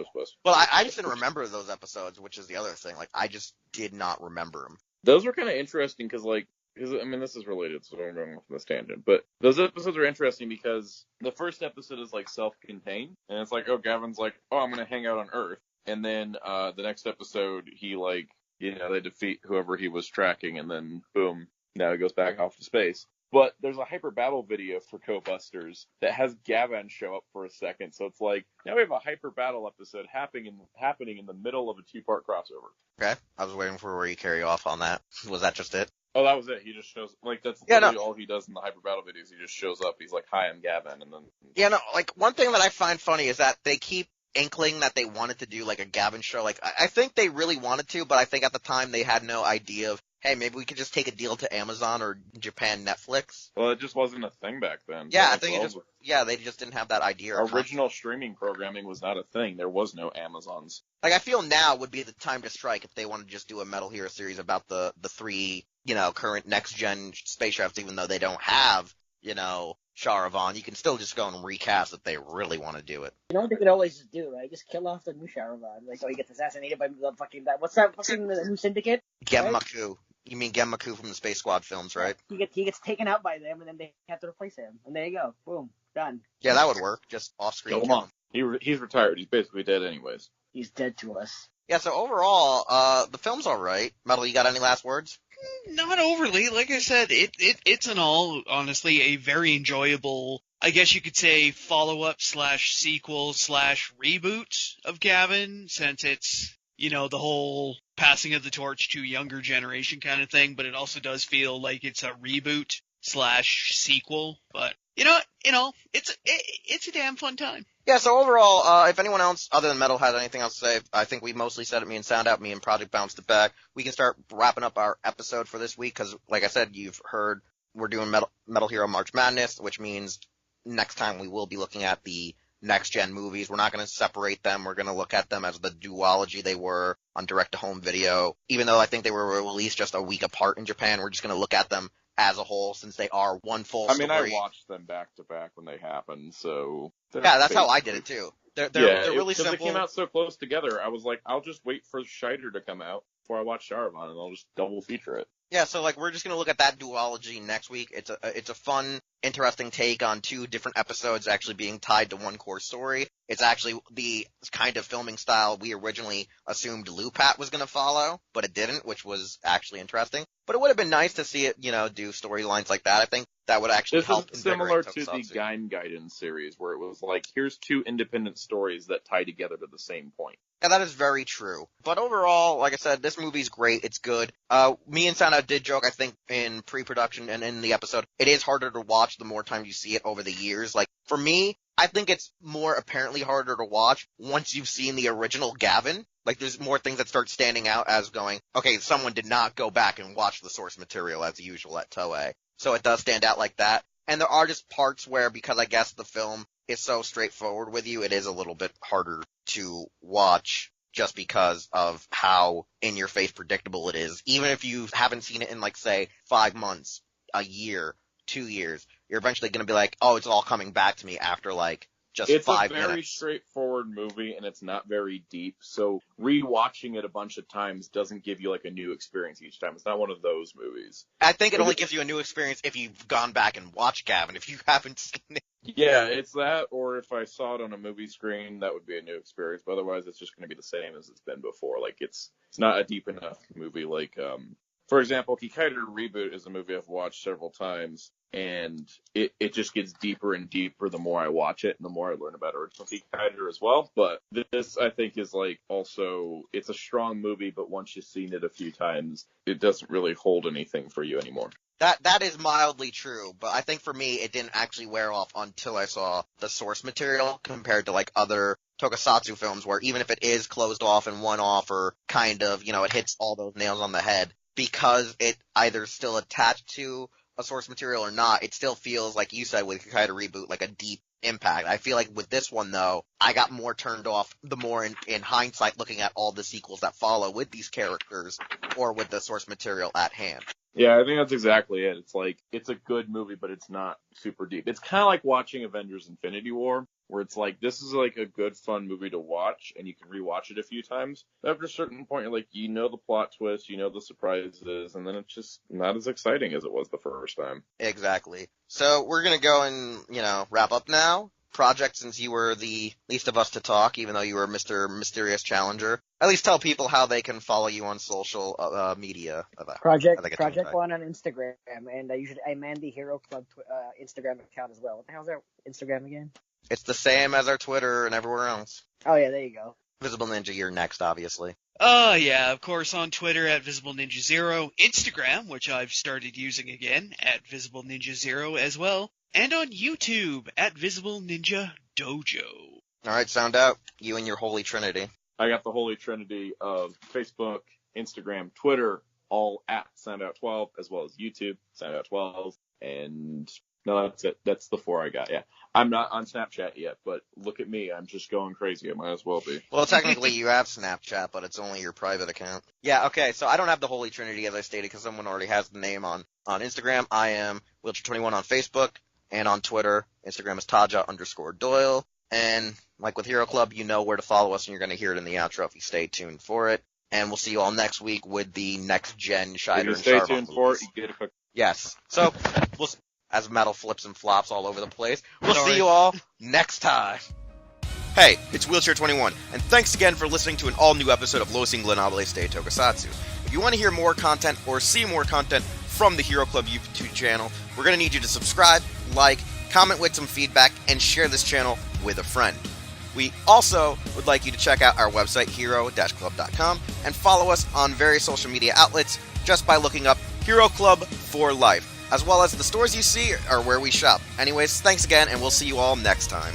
Well, I just didn't remember those episodes, which is the other thing. Like I just did not remember them. Those were kind of interesting because I mean, this is related, so I'm going off on this tangent. But those episodes are interesting because the first episode is like self-contained, and it's like, oh, Gavin's like, oh, I'm gonna hang out on Earth, and then the next episode he like, you know, they defeat whoever he was tracking, and then boom, now he goes back off to space. But there's a hyper battle video for Go-Busters that has Gavan show up for a second, so it's like now we have a hyper battle episode happening in the middle of a 2-part crossover. Okay, I was waiting for where you carry off on that. Was that just it? Oh, that was it. He just shows, like, that's literally all he does in the hyper battle videos. He just shows up. He's like, hi, I'm Gavan, and then. Yeah, no, like one thing that I find funny is that they keep inkling that they wanted to do like a Gavan show. Like I think they really wanted to, but I think at the time they had no idea of, hey, maybe we could just take a deal to Amazon or Japan Netflix. Well, it just wasn't a thing back then. Yeah, I think they just didn't have that idea. Original streaming programming was not a thing. There was no Amazons. Like, I feel now would be the time to strike if they want to just do a Metal Hero series about the 3, you know, current next-gen spacecrafts, even though they don't have, you know, Sharavan. You can still just go and recast if they really want to do it. You know what they could always just do, right? Just kill off the new Sharavan. Like, so he gets assassinated by the fucking... What's that fucking the new syndicate? Genmaku. Right? You mean Genmaku from the Space Squad films, right? He gets taken out by them, and then they have to replace him. And there you go. Boom. Done. Yeah, that would work. Just off-screen. Kill him off. He's retired. He's basically dead anyways. He's dead to us. Yeah, so overall, the film's alright. Metal, you got any last words? Not overly. Like I said, it's in all, honestly, a very enjoyable, I guess you could say, follow-up / sequel / reboot of Gavan, since it's, you know, the whole passing of the torch to younger generation kind of thing, but it also does feel like it's a reboot / sequel. But, you know, it's a damn fun time. Yeah, so overall, if anyone else other than Metal has anything else to say, I think we mostly said it, me and Sound Out, me and Projekt bounced it back. We can start wrapping up our episode for this week, because, like I said, you've heard we're doing Metal Hero March Madness, which means next time we will be looking at the next-gen movies. We're not going to separate them. We're going to look at them as the duology they were on direct-to-home video. Even though I think they were released just a week apart in Japan, we're just going to look at them as a whole, since they are one full story. I watched them back to back when they happened, so... Yeah, that's how I did it, too. They're really simple. Because they came out so close together, I was like, I'll just wait for Scheider to come out before I watch Sharavan, and I'll just double feature it. Yeah, so like we're just gonna look at that duology next week. It's a fun, interesting take on two different episodes actually being tied to one core story. It's actually the kind of filming style we originally assumed Lupat was gonna follow, but it didn't, which was actually interesting. But it would have been nice to see it, do storylines like that. I think that would actually help. This is similar to the Gaiden series, where it was like, here's two independent stories that tie together to the same point. Yeah, that is very true. But overall, like I said, this movie's great. It's good. Me and Santa did joke, I think, in pre-production and in the episode, it is harder to watch the more time you see it over the years. Like, for me, I think it's more apparently harder to watch once you've seen the original Gavan. Like, there's more things that start standing out as going, okay, someone did not go back and watch the source material as usual at Toei. So it does stand out like that. And there are just parts where, because I guess the film is so straightforward with you, it is a little bit harder to watch just because of how in-your-face predictable it is. Even if you haven't seen it in, like, say, 5 months, a year, 2 years, you're eventually going to be like, oh, it's all coming back to me after, like, just 5 minutes. It's a very straightforward movie, and it's not very deep, so rewatching it a bunch of times doesn't give you, like, a new experience each time. It's not one of those movies. I think it only gives you a new experience if you've gone back and watched Gavan. If you haven't seen it. Yeah, it's that, or if I saw it on a movie screen, that would be a new experience, but otherwise it's just going to be the same as it's been before. Like, it's not a deep enough movie. Like, for example, Kikaider Reboot is a movie I've watched several times, and it just gets deeper and deeper the more I watch it, and the more I learn about original Kikaider as well. But this, I think, is like also, it's a strong movie, but once you've seen it a few times, it doesn't really hold anything for you anymore. That is mildly true, but I think for me, it didn't actually wear off until I saw the source material compared to, like, other tokusatsu films where even if it is closed off and one-off or kind of, it hits all those nails on the head, because it either still attached to a source material or not, it still feels, like you said with Kikaider Reboot, like a deep impact. I feel like with this one, though, I got more turned off the more in hindsight looking at all the sequels that follow with these characters or with the source material at hand. Yeah, I think that's exactly it. It's like, it's a good movie, but it's not super deep. It's kind of like watching Avengers Infinity War, where it's like, this is like a good, fun movie to watch, and you can rewatch it a few times. But after a certain point, you're like, the plot twist, the surprises, and then it's just not as exciting as it was the first time. Exactly. So we're going to go and, wrap up now. Projekt, since you were the least of us to talk, even though you were Mr. Mysterious Challenger, at least tell people how they can follow you on social media. Projekt One on Instagram, and I man the Hero Club Instagram account as well. What the hell's our Instagram again? It's the same as our Twitter and everywhere else. Oh yeah, there you go. Visible Ninja, you're next, obviously. Yeah, of course, on Twitter at Visible Ninja Zero, Instagram, which I've started using again, at Visible Ninja Zero as well, and on YouTube at Visible Ninja Dojo. Alright, sound out. You and your holy trinity. I got the holy trinity of Facebook, Instagram, Twitter, all at SoundOut12, as well as YouTube, SoundOut12, and no, that's it. That's the 4 I got, yeah. I'm not on Snapchat yet, but look at me. I'm just going crazy. I might as well be. Well, technically you have Snapchat, but it's only your private account. Yeah, okay, so I don't have the holy trinity, as I stated, because someone already has the name on Instagram. I am Wheelchair21 on Facebook, and on Twitter, Instagram is Taja_Doyle. And like with Hero Club, you know where to follow us, and you're going to hear it in the outro if you stay tuned for it. And we'll see you all next week with the next-gen Shider and Stay tuned for it. You get a quick... Yes. So, as metal flips and flops all over the place, we'll see you all next time. Hey, it's Wheelchair21, and thanks again for listening to an all-new episode of Los Ingobernables de Tokusatsu. If you want to hear more content or see more content from the Hero Club YouTube channel, we're going to need you to subscribe, like, comment with some feedback, and share this channel with a friend. We also would like you to check out our website, hero-club.com, and follow us on various social media outlets just by looking up Hero Club for Life, as well as the stores you see are where we shop. Anyways, thanks again, and we'll see you all next time.